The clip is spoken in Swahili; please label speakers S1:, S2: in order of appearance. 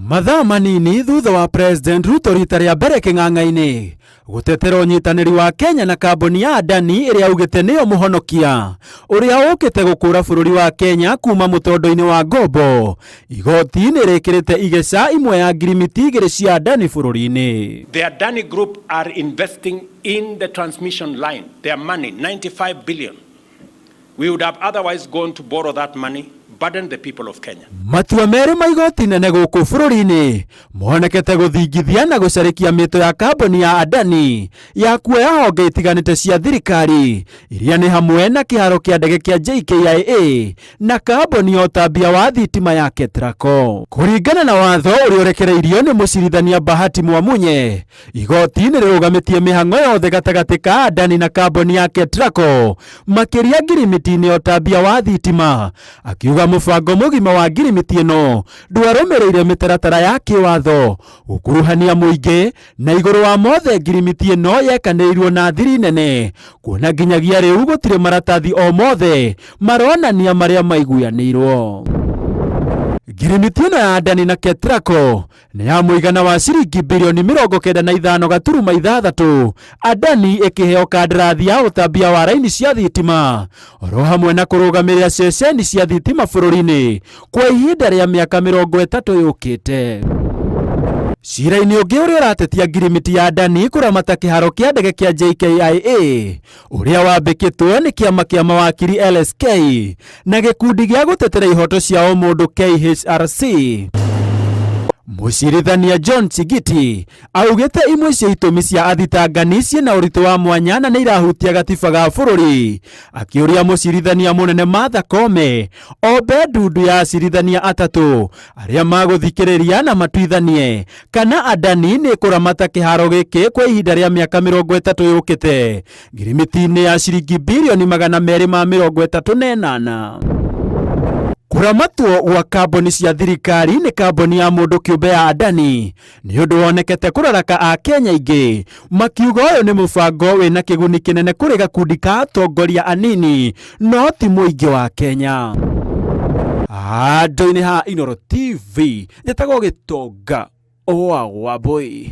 S1: Mathaa manini thutha wa President Ruto rita rĩa mbere kĩng'ang'a-inĩ gutetera ũnyitanĩri wa Kenya na kambuni ya Adani ĩrĩa augĩte nĩyo mũhonokia ũrĩa ũkĩte gũkũra bũrũri wa Kenya kuma mũtondo-inĩ wa ngombo. Igoti nĩrĩkĩrĩte igeca imwe ya ngirimiti 2 cia Adani bũrũri-inĩ.
S2: The Adani Group are investing in the transmission line. Their money, 95 billion. We would have otherwise gone to borrow that money, burden the people of Kenya.
S1: Matua merĩ ma igoti nene gũkũ bũrũri-inĩ monekete gũthingithia na gũcarĩkia mĩto ya kambuni ya Adani ya kuoya honge itiganĩte cia thirikari iria nĩ hamwe na kĩharo kĩa ndege kĩa JKIA na kambuni ya ũtambia wa thitima ya KETRACO. Kũringana na watho ũrĩa ũrekereirio nĩ mũcirithania Bahati Mwamunye, igoti nĩrĩrũgamĩtie mĩhang'o yothe gatagatĩ ka Adani na kambuni ya KETRACO makĩria ngirimiti-inĩ ya ũtambia wa thitima, akiuga mũbango mũgima wa ngirimiti ĩno ndwarũmĩrĩire mĩtaratara ya kĩwatho gũkuruhania mũingĩ na igũrũ wa mothe ngirimiti ĩno yekanĩirwo na thiri nene, kuona nginyagia rĩu gũtirĩ maratathi o mothe maronania marĩa maiguanĩirwo. Ngirimiti ĩno ya Adani na KETRACO nĩ ya mũigana wa ciringi birioni 95.6. Adani ĩkĩheo kandarathi ya ũtambia wa raini cia thitima oro hamwe na kũrũgamĩrĩra ceceni cia thitima bũrũri-inĩ kwa ihinda rĩa mĩaka 30 yũkĩte. Cira-inĩ ũngĩ ũrĩa ũratetia ngirimiti ya Adani kũramata kĩharo kĩa ndege kĩa JKIA ũrĩa wambĩkĩtwo nĩ kĩama kĩa mawakiri LSK na gĩkundi gĩa gũtetera ihoto cia mũndũ KHRC, mũcirithania John Chigiti augĩte imwe cia itũmi cia athitangani ciĩna ũritũ wa mwanya na nĩ irahutia gatiba ga bũrũri, akĩũria mũcirithania mũnene Martha Koome ombe ndundu ya acirithania atatũ arĩa magũthikĩrĩria na matuithanie kana Adani nĩ kũramata kĩharo gĩkĩ kwa ihinda rĩa mĩaka 30 yũkĩte ngirimiti-inĩ ya ciringi birioni 238. Kuramatwo gwa kambuni cia thirikari nĩ kambuni ya mũndũ kĩũmbe ya Adani nĩ ũndũ wonekete kũraraka a Kenya aingĩ, makiuga ũyũ nĩ mũbango wĩna kĩguni kĩnene kũrĩ gakundi ka atongoria anini no ti mũingĩ wa Kenya. Handũ-inĩ ha Inooro TV njĩtagwo Gĩtonga wa Wambui.